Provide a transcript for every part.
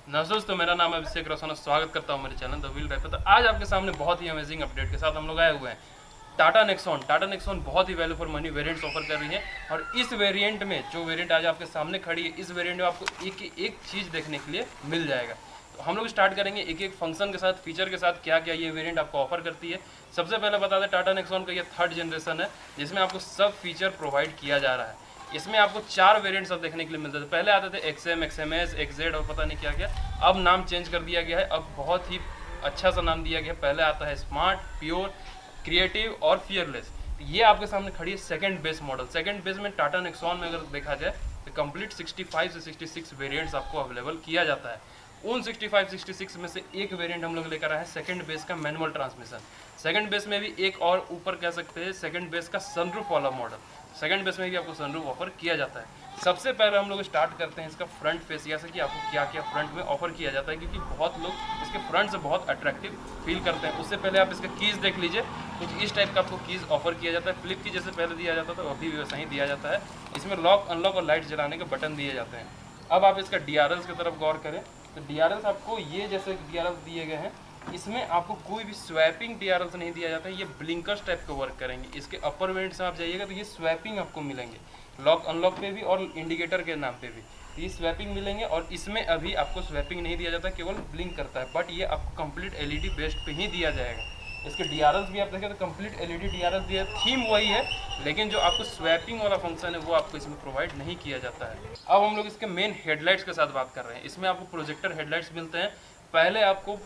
नमस्ते दोस्तों, मेरा नाम है अभिषेक रोशन और स्वागत करता हूं मेरे चैनल द व्हील ड्राइव पे। तो आज आपके सामने बहुत ही अमेजिंग अपडेट के साथ हम लोग आए हुए हैं। टाटा नेक्सॉन बहुत ही value for money variants offer कर रही है और इस वेरिएंट में जो वेरिएंट आज आपके सामने खड़ी है, इस वेरिएंट में आपको एक एक चीज़ देखने के लिए मिल जाएगा। तो हम लोग स्टार्ट करेंगे एक एक फंक्शन के साथ, फीचर के साथ, क्या क्या ये वेरिएंट आपको ऑफर करती है। सबसे पहले बता दें, टाटा नेक्सॉन का ये थर्ड जनरेशन है जिसमें आपको सब फीचर प्रोवाइड किया जा रहा है। इसमें आपको 4 वेरिएंट्स अब देखने के लिए मिलते थे। पहले आते थे XM, XMS, XZ और पता नहीं क्या क्या। अब नाम चेंज कर दिया गया है, अब बहुत ही अच्छा सा नाम दिया गया है। पहले आता है स्मार्ट, प्योर, क्रिएटिव और फियरलेस। ये आपके सामने खड़ी है second base model. Second base में टाटा नेक्सॉन में अगर देखा जाए तो कंप्लीट 65 से 66 वेरिएंट्स आपको अवेलेबल किया जाता है। उन 65-66 में से एक वेरिएंट हम लोग लेकर आए हैं सेकंड बेस का मैनुअल ट्रांसमिशन। सेकंड बेस में भी एक और ऊपर कह सकते हैं सेकंड बेस का सनरूफ वाला मॉडल। सेकंड बेस में भी आपको सनरूफ ऑफर किया जाता है। सबसे पहले हम लोग स्टार्ट करते हैं इसका फ्रंट फेसिया से कि आपको क्या क्या फ्रंट में ऑफर किया जाता है, क्योंकि बहुत लोग इसके फ्रंट से बहुत अट्रैक्टिव फील करते हैं। उससे पहले आप इसका कीज़ देख लीजिए। कुछ इस टाइप का आपको कीज़ ऑफर किया जाता है। फ्लिप की जैसे पहले दिया जाता था अभी भी वैसा ही दिया जाता है। इसमें लॉक, अनलॉक और लाइट जलाने के बटन दिए जाते हैं। अब आप इसका DRLs की तरफ गौर करें तो DRLs आपको ये जैसे DRLs दिए गए हैं, इसमें आपको कोई भी स्वैपिंग DRLs नहीं दिया जाता है। ये ब्लिंकर्स टाइप के वर्क करेंगे। इसके अपर वेरिएंट से आप जाइएगा तो ये स्वैपिंग आपको मिलेंगे, लॉक अनलॉक पे भी और इंडिकेटर के नाम पे भी ये स्वैपिंग मिलेंगे। और इसमें अभी आपको स्वैपिंग नहीं दिया जाता, केवल ब्लिंक करता है, बट ये आपको कंप्लीट LED बेस्ड पे ही दिया जाएगा। इसके DRLs भी आप देखें तो कंप्लीट LED DRLs दिया है, थीम वही है, लेकिन जो आपको स्वैपिंग वाला फंक्शन है वो आपको इसमें प्रोवाइड नहीं किया जाता है। अब हम लोग इसके मेन हेडलाइट्स के साथ बात कर रहे हैं। इसमें आपको प्रोजेक्टर हेडलाइट्स मिलते हैं। पहले आपको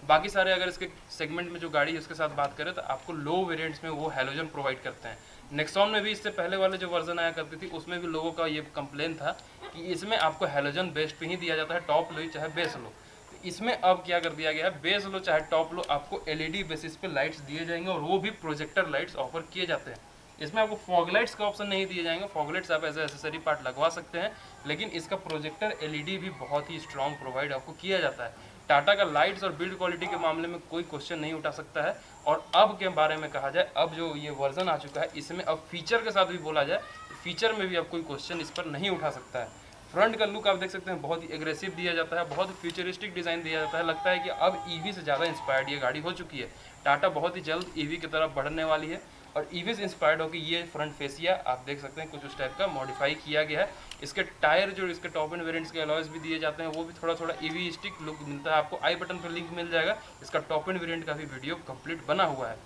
बाकी सारे अगर इसके सेगमेंट में जो गाड़ी है उसके साथ बात करें तो आपको लो वेरिएंट्स में वो हैलोजन प्रोवाइड करते हैं। नेक्सॉन में भी इससे पहले वाले जो वर्जन आया करती थी उसमें भी लोगों का ये कंप्लेन था कि इसमें आपको हैलोजन बेस्ड पे ही दिया जाता है, टॉप लो चाहे बेस लो। तो इसमें अब क्या कर दिया गया है, बेस लो चाहे टॉप लो, आपको LED बेसिस पे लाइट्स दिए जाएंगे और वो भी प्रोजेक्टर लाइट्स ऑफर किए जाते हैं। इसमें आपको फॉग लाइट्स का ऑप्शन नहीं दिए जाएंगे। फॉग लाइट्स आप एज एसेसरी पार्ट लगवा सकते हैं, लेकिन इसका प्रोजेक्टर LED भी बहुत ही स्ट्रॉन्ग प्रोवाइड आपको किया जाता है। टाटा का लाइट्स और बिल्ड क्वालिटी के मामले में कोई क्वेश्चन नहीं उठा सकता है। और अब के बारे में कहा जाए, अब जो ये वर्जन आ चुका है इसमें अब फीचर के साथ भी बोला जाए, फीचर में भी अब कोई क्वेश्चन इस पर नहीं उठा सकता है। फ्रंट का लुक आप देख सकते हैं, बहुत ही एग्रेसिव दिया जाता है, बहुत ही फ्यूचरिस्टिक डिज़ाइन दिया जाता है। लगता है कि अब EV से ज़्यादा इंस्पायर्ड ये गाड़ी हो चुकी है। टाटा बहुत ही जल्द EV की तरफ बढ़ने वाली है और EV से इंस्पायर्ड होकर ये फ्रंट फेसिया आप देख सकते हैं कुछ उस टाइप का मॉडिफाई किया गया है। इसके टायर जो इसके टॉप एंड वेरिएंट्स के अलॉयज भी दिए जाते हैं वो भी थोड़ा थोड़ा EV स्टिक लुक मिलता है। आपको आई बटन पर लिंक मिल जाएगा, इसका टॉप एंड वेरिएंट का भी वीडियो कंप्लीट बना हुआ है।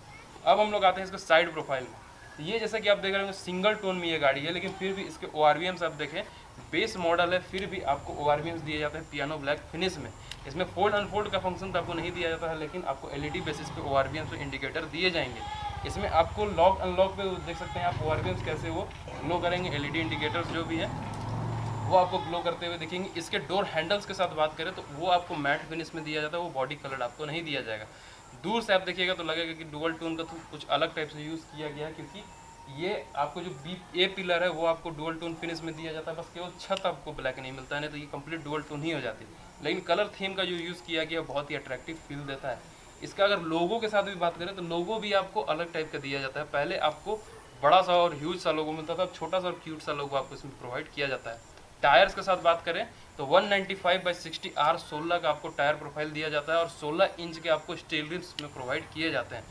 अब हम लोग आते हैं इसका साइड प्रोफाइल में। तो ये जैसा कि आप देख रहे हैं सिंगल टोन में ये गाड़ी है, लेकिन फिर भी इसके ORVMs आप देखें, बेस मॉडल है फिर भी आपको ORVMs दिए जाते हैं पियानो ब्लैक फिनिश में। इसमें फोल्ड अनफोल्ड का फंक्शन तो आपको नहीं दिया जाता है, लेकिन आपको LED बेसिस पे ORVMs और इंडिकेटर दिए जाएंगे। इसमें आपको लॉक अनलॉक पे देख सकते हैं आप ORVMs कैसे वो ग्लो करेंगे। LED इंडिकेटर्स जो भी हैं वो आपको ग्लो करते हुए दिखेंगे। इसके डोर हैंडल्स के साथ बात करें तो वो आपको मैट फिनिश में दिया जाता है, वो बॉडी कलर आपको नहीं दिया जाएगा। दूर से आप देखिएगा तो लगेगा कि डुअल टोन का कुछ अलग टाइप से यूज़ किया गया है, क्योंकि ये आपको जो A पिलर है वो आपको डुअल टोन फिनिश में दिया जाता है, बस केवल छत आपको ब्लैक नहीं मिलता है, नहीं तो ये कंप्लीट डुअल टोन ही हो जाती है। लेकिन कलर थीम का जो यूज़ किया गया बहुत ही अट्रैक्टिव फील देता है। इसका अगर लोगो के साथ भी बात करें तो लोगो भी आपको अलग टाइप का दिया जाता है। पहले आपको बड़ा सा और ह्यूज सा लोगो मिलता था, अब छोटा सा और क्यूट सा लोगो आपको इसमें प्रोवाइड किया जाता है। टायर्स के साथ बात करें तो 195/60 R16 का आपको टायर प्रोफाइल दिया जाता है और 16 इंच के आपको स्टील रिम्स में प्रोवाइड किए जाते हैं।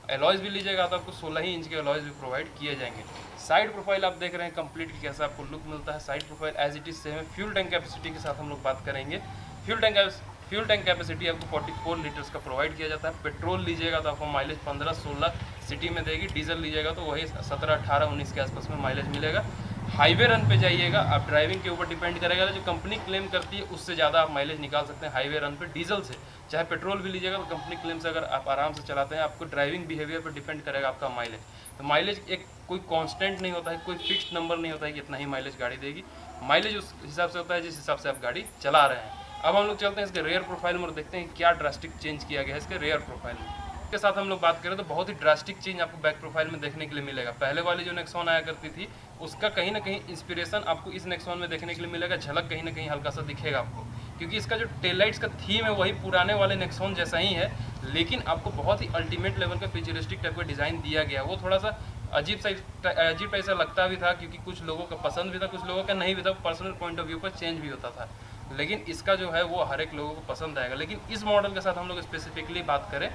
एलॉयज़ भी लीजिएगा तो आपको 16 ही इंच के एलॉयज़ भी प्रोवाइड किए जाएंगे। साइड प्रोफाइल आप देख रहे हैं कंप्लीट कैसा आपको लुक मिलता है। Side profile as it is same है। फ्यूल टैंक कैपेसिटी के साथ हम लोग बात करेंगे। फ्यूल टैंक कैपेसिटी आपको 44 लीटर्स का प्रोवाइड किया जाता है। पेट्रोल लीजिएगा तो आपको माइलेज 15-16 सिटी में देगी। डीजल लीजिएगा तो वही 17-18-19 के आसपास में माइलेज मिलेगा। हाईवे रन पे जाइएगा, आप ड्राइविंग के ऊपर डिपेंड करेगा, जो कंपनी क्लेम करती है उससे ज़्यादा आप माइलेज निकाल सकते हैं हाईवे रन पे डीजल से। चाहे पेट्रोल भी लीजिएगा तो कंपनी क्लेम से अगर आप आराम से चलाते हैं, आपको ड्राइविंग बिहेवियर पर डिपेंड करेगा आपका माइलेज। तो माइलेज एक कोई कांस्टेंट नहीं होता है, कोई फिक्स्ड नंबर नहीं होता है कि इतना ही माइलेज गाड़ी देगी। माइलेज उस हिसाब से होता है जिस हिसाब से आप गाड़ी चला रहे हैं। अब हम लोग चलते हैं इसके रेयर प्रोफाइल में और देखते हैं क्या ड्रास्टिक चेंज किया गया है इसके रेयर प्रोफाइल में। के साथ हम लोग बात करें तो बहुत ही ड्रास्टिक चेंज आपको बैक प्रोफाइल में देखने के लिए मिलेगा। पहले वाली जो नेक्सॉन आया करती थी उसका कहीं ना कहीं इंस्पिरेशन आपको इस नेक्सॉन में देखने के लिए मिलेगा। झलक कहीं ना कहीं हल्का सा दिखेगा आपको, क्योंकि इसका जो टेल लाइट्स का थीम है वही पुराने वाले नेक्सॉन जैसा ही है, लेकिन आपको बहुत ही अल्टीमेट लेवल का फ्यूचरिस्टिक टाइप का डिज़ाइन दिया गया। वो थोड़ा सा अजीब टाइप सा लगता भी था, क्योंकि कुछ लोगों का पसंद भी था, कुछ लोगों का नहीं भी था, पर्सनल पॉइंट ऑफ व्यू पर चेंज भी होता था। लेकिन इसका जो है वो हर एक लोगों को पसंद आएगा। लेकिन इस मॉडल के साथ हम लोग स्पेसिफिकली बात करें,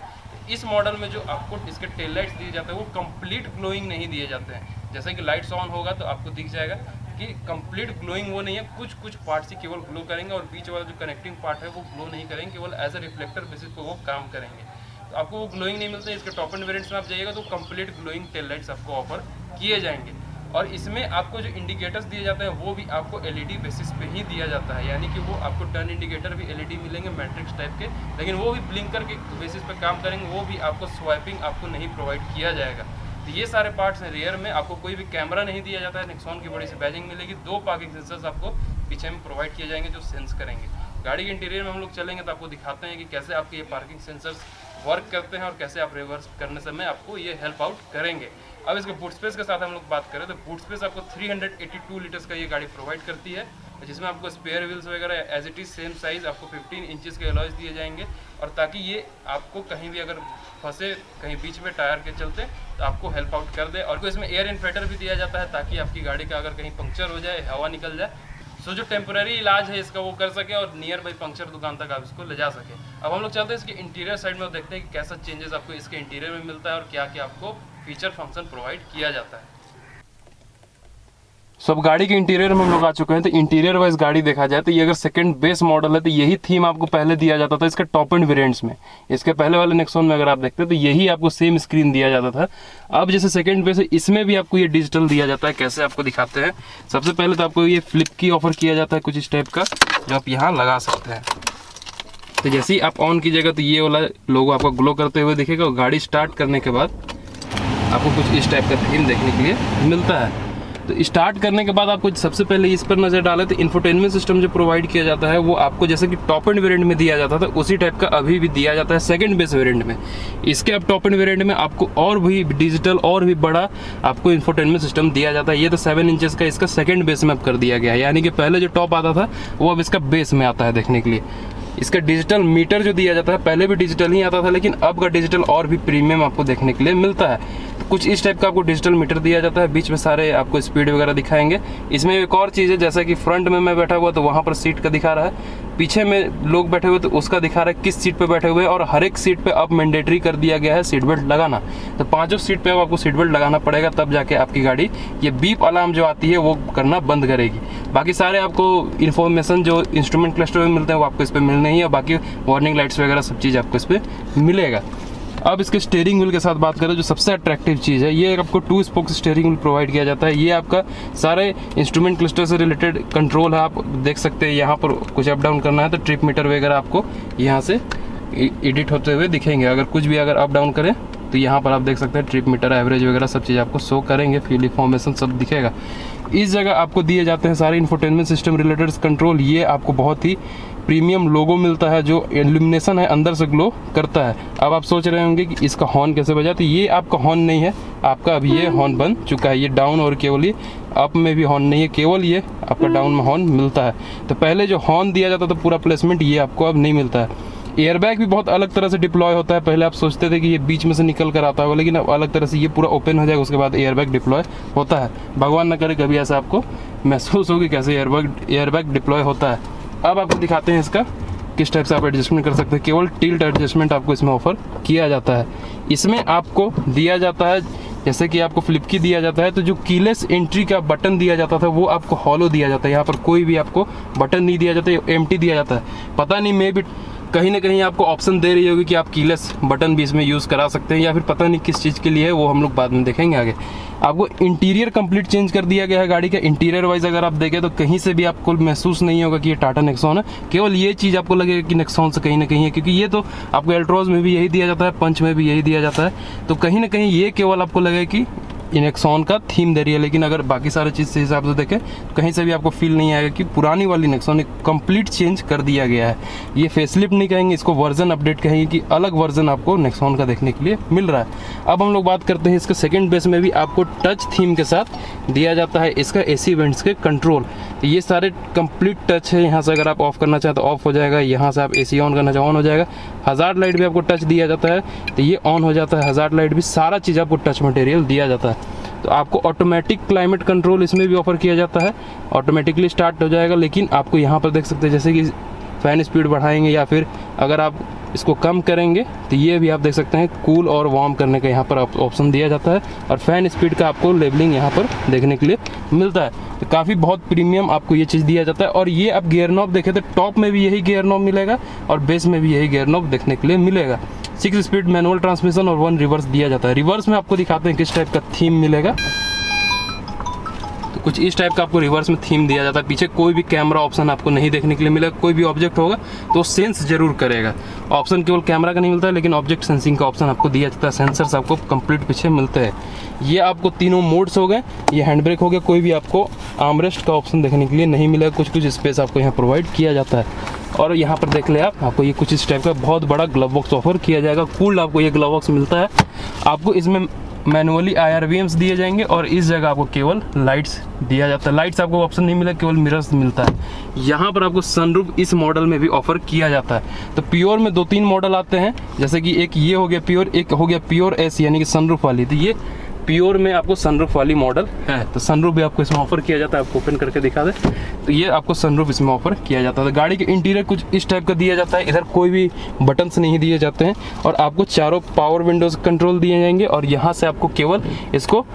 इस मॉडल में जो आपको इसके टेल लाइट्स दिए जाते हैं वो कंप्लीट ग्लोइंग नहीं दिए जाते हैं। जैसे कि लाइट्स ऑन होगा तो आपको दिख जाएगा कि कंप्लीट ग्लोइंग वो नहीं है, कुछ कुछ पार्ट ही केवल ग्लो करेंगे और बीच वाला जो कनेक्टिंग पार्ट है वो ग्लो नहीं करेंगे, केवल एज ए रिफ्लेक्टर बेसिस पे वो काम करेंगे। तो आपको वो ग्लोइंग नहीं मिलता है। इसके टॉप एंड वेरिएंट्स में आप जाइएगा तो कंप्लीट ग्लोइंग टेल लाइट्स आपको ऑफर किए जाएंगे। और इसमें आपको जो इंडिकेटर्स दिए जाते हैं वो भी आपको एलईडी बेसिस पे ही दिया जाता है, यानी कि वो आपको टर्न इंडिकेटर भी एलईडी मिलेंगे मैट्रिक्स टाइप के, लेकिन वो भी ब्लिंकर के बेसिस पे काम करेंगे, वो भी आपको स्वाइपिंग आपको नहीं प्रोवाइड किया जाएगा। तो ये सारे पार्ट्स हैं। रियर में आपको कोई भी कैमरा नहीं दिया जाता है, नेक्सॉन की बड़ी सी बैजिंग मिलेगी, 2 पार्किंग सेंसर्स आपको पीछे में प्रोवाइड किए जाएंगे जो सेंस करेंगे। गाड़ी के इंटीरियर में हम लोग चलेंगे तो आपको दिखाते हैं कि कैसे आपके ये पार्किंग सेंसर्स वर्क करते हैं और कैसे आप रिवर्स करने समय आपको ये हेल्प आउट करेंगे। अब इसके बूट स्पेस के साथ हम लोग बात करें तो बूट स्पेस आपको 382 लीटर्स का ये गाड़ी प्रोवाइड करती है, जिसमें आपको स्पेयर व्हील्स वगैरह as it is same size आपको 15 इंचेस के अलॉयज दिए जाएंगे, और ताकि ये आपको कहीं भी अगर फंसे कहीं बीच में टायर के चलते तो आपको हेल्प आउट कर दे। और इसमें एयर इन्फिल्टर भी दिया जाता है ताकि आपकी गाड़ी का अगर कहीं पंक्चर हो जाए, हवा निकल जाए, सो जो टेम्पररी इलाज है इसका वो कर सके और नियर बाई पंक्चर दुकान तक आप इसको ले जा सके। अब हम लोग चलते हैं इसके इंटीरियर साइड में और देखते हैं कि कैसा चेंजेस आपको इसके इंटीरियर में मिलता है और क्या क्या आपको फीचर फंक्शन प्रोवाइड किया जाता है। सब गाड़ी के इंटीरियर में हम लोग आ चुके हैं। तो इंटीरियर वाइज गाड़ी देखा जाए तो ये अगर सेकंड बेस मॉडल है तो यही थीम आपको पहले दिया जाता था इसके टॉप एंड वेरिएंट्स में। इसके पहले वाले नेक्सॉन में अगर आप देखते हैं तो यही आपको सेम स्क्रीन दिया जाता था। अब जैसे सेकंड बेस है इसमें भी आपको ये डिजिटल दिया जाता है। कैसे आपको दिखाते हैं। सबसे पहले तो आपको ये फ्लिप की ऑफर किया जाता है कुछ इस टाइप का, जो आप यहाँ लगा सकते हैं। तो जैसे ही आप ऑन कीजिएगा तो ये वाला लोगो आपको ग्लो करते हुए दिखेगा, और गाड़ी स्टार्ट करने के बाद आपको कुछ इस टाइप का थीम देखने के लिए मिलता है। तो स्टार्ट करने के बाद आपको सबसे पहले इस पर नज़र डालें तो इंफोटेनमेंट सिस्टम जो प्रोवाइड किया जाता है वो आपको जैसे कि टॉप एंड वेरिएंट में दिया जाता था उसी टाइप का अभी भी दिया जाता है सेकंड बेस वेरिएंट में। इसके अब टॉप एंड वेरिएंट में आपको और भी डिजिटल और भी बड़ा आपको इंफोटेनमेंट सिस्टम दिया जाता है। ये तो 7 इंचेस का इसका सेकंड बेस में अब कर दिया गया है, यानी कि पहले जो टॉप आता था वो अब इसका बेस में आता है देखने के लिए। इसका डिजिटल मीटर जो दिया जाता है पहले भी डिजिटल ही आता था, लेकिन अब का डिजिटल और भी प्रीमियम आपको देखने के लिए मिलता है। तो कुछ इस टाइप का आपको डिजिटल मीटर दिया जाता है, बीच में सारे आपको स्पीड वगैरह दिखाएंगे। इसमें एक और चीज़ है, जैसा कि फ्रंट में मैं बैठा हुआ तो वहाँ पर सीट का दिखा रहा है, पीछे में लोग बैठे हुए तो उसका दिखा रहा है किस सीट पे बैठे हुए, और हर एक सीट पे अब मैंडेटरी कर दिया गया है सीट बेल्ट लगाना। तो 5 सीट पे अब आपको सीट बेल्ट लगाना पड़ेगा, तब जाके आपकी गाड़ी ये बीप अलार्म जो आती है वो करना बंद करेगी। बाकी सारे आपको इन्फॉर्मेशन जो इंस्ट्रूमेंट क्लस्टर में मिलते हैं वो आपको इस पर मिलने ही है, और बाकी वार्निंग लाइट्स वगैरह सब चीज़ आपको इस पर मिलेगा। अब इसके स्टीयरिंग व्हील के साथ बात करें, जो सबसे अट्रैक्टिव चीज़ है ये आपको 2 स्पोक स्टीयरिंग व्हील प्रोवाइड किया जाता है। ये आपका सारे इंस्ट्रूमेंट क्लस्टर से रिलेटेड कंट्रोल है। आप देख सकते हैं यहाँ पर कुछ अप डाउन करना है तो ट्रिप मीटर वगैरह आपको यहाँ से एडिट होते हुए दिखेंगे। अगर कुछ भी अगर अप डाउन करें तो यहाँ पर आप देख सकते हैं ट्रिप मीटर, एवरेज वगैरह सब चीज़ आपको शो करेंगे, फ्यूल इन्फॉर्मेशन सब दिखेगा। इस जगह आपको दिए जाते हैं सारे इंफोटेनमेंट सिस्टम रिलेटेड कंट्रोल। ये आपको बहुत ही प्रीमियम लोगो मिलता है, जो इल्यूमिनेशन है अंदर से ग्लो करता है। अब आप सोच रहे होंगे कि इसका हॉर्न कैसे बजा, तो ये आपका हॉर्न नहीं है, आपका अभी ये हॉर्न बन चुका है। ये डाउन और केवल ये अप में भी हॉर्न नहीं है, केवल ये आपका डाउन में हॉर्न मिलता है। तो पहले जो हॉर्न दिया जाता था पूरा प्लेसमेंट ये आपको अब नहीं मिलता है। एयरबैग भी बहुत अलग तरह से डिप्लॉय होता है। पहले आप सोचते थे कि ये बीच में से निकल कर आता होगा, लेकिन अब अलग तरह से ये पूरा ओपन हो जाएगा, उसके बाद एयरबैग डिप्लॉय होता है। भगवान न करे कभी ऐसा आपको महसूस हो कि कैसे एयरबैग डिप्लॉय होता है। अब आपको दिखाते हैं इसका किस टाइप से आप एडजस्टमेंट कर सकते हैं। केवल टिल्ट एडजस्टमेंट आपको इसमें ऑफर किया जाता है। इसमें आपको दिया जाता है जैसे कि आपको फ्लिप की दिया जाता है, तो जो कीलेस एंट्री का बटन दिया जाता था वो आपको हॉलो दिया जाता है। यहाँ पर कोई भी आपको बटन नहीं दिया जाता, एम्प्टी दिया जाता है। पता नहीं मे भी कहीं ना कहीं आपको ऑप्शन दे रही होगी कि आप कीलेस बटन भी इसमें यूज़ करा सकते हैं, या फिर पता नहीं किस चीज़ के लिए है, वो हम लोग बाद में देखेंगे आगे। आपको इंटीरियर कंप्लीट चेंज कर दिया गया है गाड़ी का। इंटीरियर वाइज अगर आप देखें तो कहीं से भी आपको महसूस नहीं होगा कि ये टाटा नेक्सॉन है। केवल ये चीज़ आपको लगेगा कि नेक्सॉन से कहीं ना कहीं है, क्योंकि ये तो आपको एल्ट्रोज में भी यही दिया जाता है, पंच में भी यही दिया जाता है। तो कहीं ना कहीं ये केवल आपको लगेगा कि नेक्सॉन का थीम दे रही है, लेकिन अगर बाकी सारे चीज़ से हिसाब से देखें तो कहीं से भी आपको फील नहीं आएगा कि पुरानी वाली नेक्सॉन एक कंप्लीट चेंज कर दिया गया है। ये फेसलिफ्ट नहीं कहेंगे, इसको वर्जन अपडेट कहेंगे कि अलग वर्जन आपको नेक्सॉन का देखने के लिए मिल रहा है। अब हम लोग बात करते हैं इसके सेकंड बेस में भी आपको टच थीम के साथ दिया जाता है इसका एसी वेंट्स के कंट्रोल। ये सारे कंप्लीट टच है। यहाँ से अगर आप ऑफ करना चाहें तो ऑफ हो जाएगा, यहाँ से आप एसी ऑन करना चाहें ऑन हो जाएगा। हज़ार्ड लाइट भी आपको टच दिया जाता है तो ये ऑन हो जाता है। हज़ार्ड लाइट भी सारा चीज़ आपको टच मटेरियल दिया जाता है। तो आपको ऑटोमेटिक क्लाइमेट कंट्रोल इसमें भी ऑफर किया जाता है, ऑटोमेटिकली स्टार्ट हो जाएगा। लेकिन आपको यहाँ पर देख सकते हैं जैसे कि फ़ैन स्पीड बढ़ाएंगे या फिर अगर आप इसको कम करेंगे तो ये भी आप देख सकते हैं कूल और वार्म करने का यहाँ पर ऑप्शन दिया जाता है। और फ़ैन स्पीड का आपको लेबलिंग यहाँ पर देखने के लिए मिलता है। तो काफ़ी बहुत प्रीमियम आपको ये चीज़ दिया जाता है। और ये आप गियर नॉब देखें तो टॉप में भी यही गियर नॉब मिलेगा और बेस में भी यही गियर नॉब देखने के लिए मिलेगा। 6 स्पीड मैनुअल ट्रांसमिशन और 1 रिवर्स दिया जाता है। रिवर्स में आपको दिखाते हैं किस टाइप का थीम मिलेगा। तो कुछ इस टाइप का आपको रिवर्स में थीम दिया जाता है। पीछे कोई भी कैमरा ऑप्शन आपको नहीं देखने के लिए मिलेगा। कोई भी ऑब्जेक्ट होगा तो सेंस जरूर करेगा। ऑप्शन केवल कैमरा का नहीं मिलता है लेकिन ऑब्जेक्ट सेंसिंग का ऑप्शन आपको दिया जाता है। सेंसर्स आपको कंप्लीट पीछे मिलते हैं। ये आपको तीनों मोड्स हो गए। ये हैंड ब्रेक हो गया। कोई भी आपको आर्मरेस्ट का ऑप्शन देखने के लिए नहीं मिलेगा। कुछ स्पेस आपको यहाँ प्रोवाइड किया जाता है। और यहाँ पर देख ले आपको ये कुछ इस टाइप का बहुत बड़ा ग्लव बॉक्स ऑफर किया जाएगा। कूल्ड आपको ये ग्लव बॉक्स मिलता है। आपको इसमें मैनुअली IRVMs दिए जाएंगे और इस जगह आपको केवल लाइट्स दिया जाता है। लाइट्स आपको ऑप्शन नहीं मिला, केवल मिरर्स मिलता है। यहाँ पर आपको सनरूफ इस मॉडल में भी ऑफर किया जाता है। तो प्योर में 2-3 मॉडल आते हैं, जैसे कि एक ये हो गया प्योर, एक हो गया प्योर एस यानी कि सनरूफ वाली। तो ये प्योर में आपको सनरूफ वाली मॉडल है। तो सनरूफ भी आपको इसमें ऑफर किया जाता है। आपको ओपन करके दिखा दे तो ये आपको सनरूफ इसमें ऑफर किया जाता है। तो गाड़ी के इंटीरियर कुछ इस टाइप का दिया जाता है। इधर कोई भी बटन्स नहीं दिए जाते हैं और आपको चारों पावर विंडोज कंट्रोल दिए जाएंगे और यहाँ से आपको केवल इसको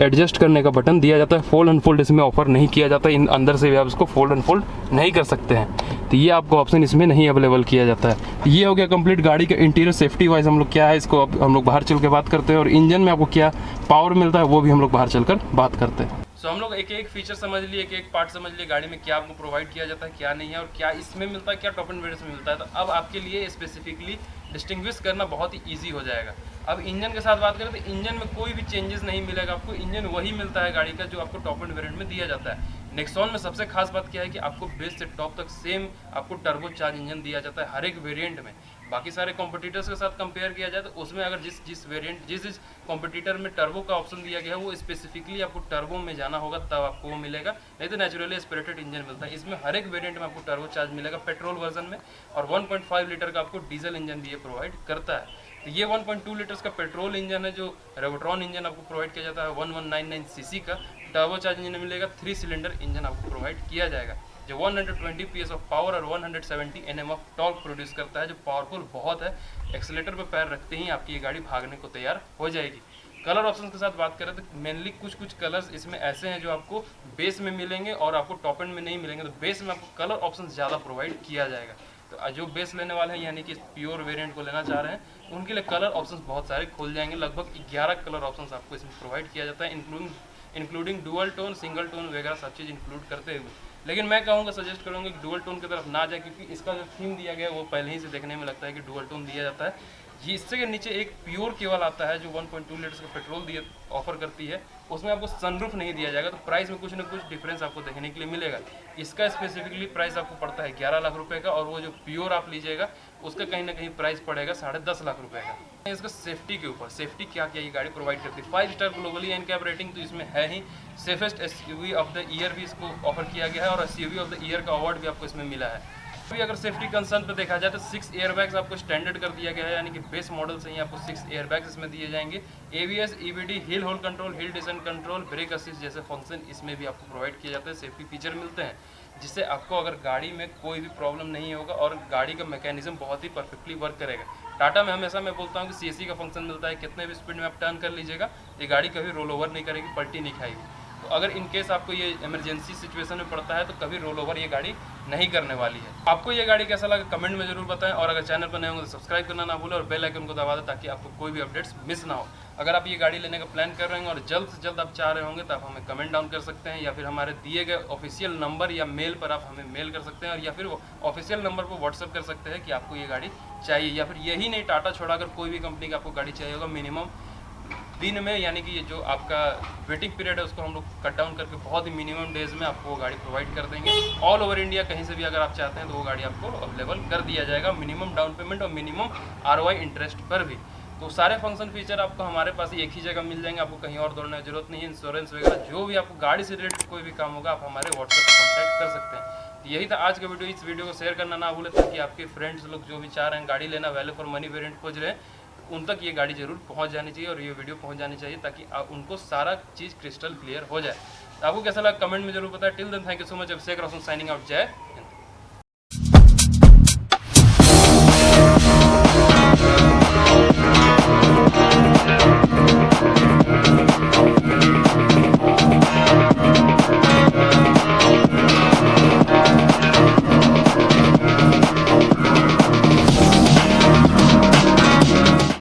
एडजस्ट करने का बटन दिया जाता है। फोल्ड अनफोल्ड इसमें ऑफर नहीं किया जाता। इन अंदर से भी आप इसको फोल्ड अनफोल्ड नहीं कर सकते हैं। तो ये आपको ऑप्शन इसमें नहीं अवेलेबल किया जाता है। तो ये हो गया कंप्लीट गाड़ी का इंटीरियर। सेफ्टी वाइज हम लोग क्या है इसको अब हम लोग बाहर चल के बात करते हैं और इंजन में आपको क्या पावर मिलता है वो भी हम लोग बाहर चलकर बात करते हैं। सो हम लोग एक एक फीचर समझ लिए, एक एक पार्ट समझ लिए गाड़ी में क्या आपको प्रोवाइड किया जाता है, क्या नहीं है और क्या इसमें मिलता है, क्या टॉप एंड वेरिएंट्स में मिलता है। तो अब आपके लिए स्पेसिफिकली डिस्टिंग्विश करना बहुत ही ईजी हो जाएगा। अब इंजन के साथ बात करें तो इंजन में कोई भी चेंजेस नहीं मिलेगा आपको। इंजन वही मिलता है गाड़ी का जो आपको टॉप एंड वेरिएंट में दिया जाता है। नेक्सॉन में सबसे खास बात क्या है कि आपको बेस से टॉप तक सेम आपको टर्बो चार्ज इंजन दिया जाता है हर एक वेरिएंट में। बाकी सारे कॉम्पिटिटर्स के साथ कंपेयर किया जाए तो उसमें अगर जिस वेरिएंट जिस कॉम्पिटिटर में टर्बो का ऑप्शन दिया गया है वो स्पेसिफिकली आपको टर्बो में जाना होगा तब आपको वो मिलेगा, नहीं तो नेचुरली एस्पिरेटेड इंजन मिलता है। इसमें हर एक वेरिएंट में आपको टर्बो चार्ज मिलेगा पेट्रोल वर्जन में और 1.5 लीटर का आपको डीजल इंजन भी ये प्रोवाइड करता है। तो ये 1.2 लीटर्स का पेट्रोल इंजन है जो रेवोट्रॉन इंजन आपको प्रोवाइड किया जाता है। 1199 सीसी का टर्बो चार्ज इंजन मिलेगा। 3 सिलेंडर इंजन आपको प्रोवाइड किया जाएगा जो 120 PS ऑफ पावर और 170 Nm ऑफ टॉर्क प्रोड्यूस करता है, जो पावरफुल बहुत है। एक्सीलेटर पे पैर रखते ही आपकी ये गाड़ी भागने को तैयार हो जाएगी। कलर ऑप्शन के साथ बात करें तो मेनली कुछ कलर्स इसमें ऐसे हैं जो आपको बेस में मिलेंगे और आपको टॉप एंड में नहीं मिलेंगे। तो बेस में आपको कलर ऑप्शन ज़्यादा प्रोवाइड किया जाएगा। तो जो बेस लेने वाले हैं यानी कि प्योर वेरिएंट को लेना चाह रहे हैं उनके लिए कलर ऑप्शंस बहुत सारे खुल जाएंगे। लगभग 11 कलर ऑप्शंस आपको इसमें प्रोवाइड किया जाता है, including dual tone, single tone वगैरह सब चीज़ इंक्लूड करते हुए। लेकिन मैं कहूँगा, सजेस्ट करूँगा कि डुअल टोन की तरफ ना जाए, क्योंकि इसका जो थीम दिया गया है वो पहले ही से देखने में लगता है कि डुअल टोन दिया जाता है। ये इससे के नीचे एक प्योर केवल आता है जो 1.2 लीटर्स का पेट्रोल ऑफर करती है, उसमें आपको सनरूफ नहीं दिया जाएगा। तो प्राइस में कुछ ना कुछ डिफरेंस आपको देखने के लिए मिलेगा। इसका स्पेसिफिकली प्राइस आपको पड़ता है 11 लाख रुपए का और वो जो प्योर आप लीजिएगा उसका कहीं ना कहीं प्राइस पड़ेगा 10.5 लाख रुपए का। इसका सेफ्टी के ऊपर, सेफ्टी क्या क्या ये गाड़ी प्रोवाइड करती है। 5 स्टार ग्लोबली एनकैप रेटिंग तो इसमें है ही। Safest SUV of the year भी इसको ऑफर किया गया है और SUV ऑफ द ईयर का अवार्ड भी आपको इसमें मिला है। अभी अगर सेफ्टी कंसर्न पे देखा जाए तो 6 एयरबैग्स आपको स्टैंडर्ड कर दिया गया है, यानी कि बेस मॉडल से ही आपको 6 एयरबैग्स इसमें दिए जाएंगे। ABS, EBD, hill hold control, hill descent control, brake assist जैसे फंक्शन इसमें भी आपको प्रोवाइड किए जाते हैं। सेफ्टी फीचर मिलते हैं जिससे आपको अगर गाड़ी में कोई भी प्रॉब्लम नहीं होगा और गाड़ी का मैकेनिज्म बहुत ही परफेक्टली वर्क करेगा। टाटा में हमेशा मैं बोलता हूँ कि CSC का फंक्शन मिलता है, कितने भी स्पीड में आप टर्न कर लीजिएगा ये गाड़ी कभी रोल ओवर नहीं करेगी, पलटी नहीं खाएगी। तो अगर इन केस आपको ये इमरजेंसी सिचुएशन में पड़ता है तो कभी रोल ओवर ये गाड़ी नहीं करने वाली है। आपको ये गाड़ी कैसा लगा कमेंट में जरूर बताएं और अगर चैनल पर नए होंगे तो सब्सक्राइब करना ना भूलें और बेल आइकन को दबा दें ताकि आपको कोई भी अपडेट्स मिस ना हो। अगर आप ये गाड़ी लेने का प्लान कर रहे हैं और जल्द से जल्द आप चाह रहे होंगे तो आप हमें कमेंट डाउन कर सकते हैं या फिर हमारे दिए गए ऑफिशियल नंबर या मेल पर आप हमें मेल कर सकते हैं और या फिर ऑफिशियल नंबर पर व्हाट्सअप कर सकते हैं कि आपको ये गाड़ी चाहिए। या फिर यही नहीं, टाटा छोड़ा अगर कोई भी कंपनी का आपको गाड़ी चाहिए होगा मिनिमम दिन में, यानी कि ये जो आपका वेटिंग पीरियड है उसको हम लोग कट डाउन करके बहुत ही मिनिमम डेज में आपको वो गाड़ी प्रोवाइड कर देंगे। ऑल ओवर इंडिया कहीं से भी अगर आप चाहते हैं तो वो गाड़ी आपको अवेलेबल कर दिया जाएगा, मिनिमम डाउन पेमेंट और मिनिमम ROI इंटरेस्ट पर भी। तो सारे फंक्शन फीचर आपको हमारे पास एक ही जगह मिल जाएंगे, आपको कहीं और दौड़ने की जरूरत नहीं है। इंश्योरेंस वगैरह जो भी आपको गाड़ी से रिलेटेड कोई भी काम होगा आप हमारे व्हाट्सएप पर कॉन्टैक्ट कर सकते हैं। तो यही था आज का वीडियो। इस वीडियो को शेयर करना ना भूलें ताकि आपके फ्रेंड्स लोग जो भी चाह रहे हैं गाड़ी लेना, वैल्यू फॉर मनी वेरिएंट खोज रहे हैं, उन तक ये गाड़ी जरूर पहुंच जानी चाहिए और ये वीडियो पहुंच जानी चाहिए, ताकि उनको सारा चीज़ क्रिस्टल क्लियर हो जाए। आपको कैसा लगा कमेंट में जरूर बताएं। Till then thank you so much. Abhishek Roshan signing out. जय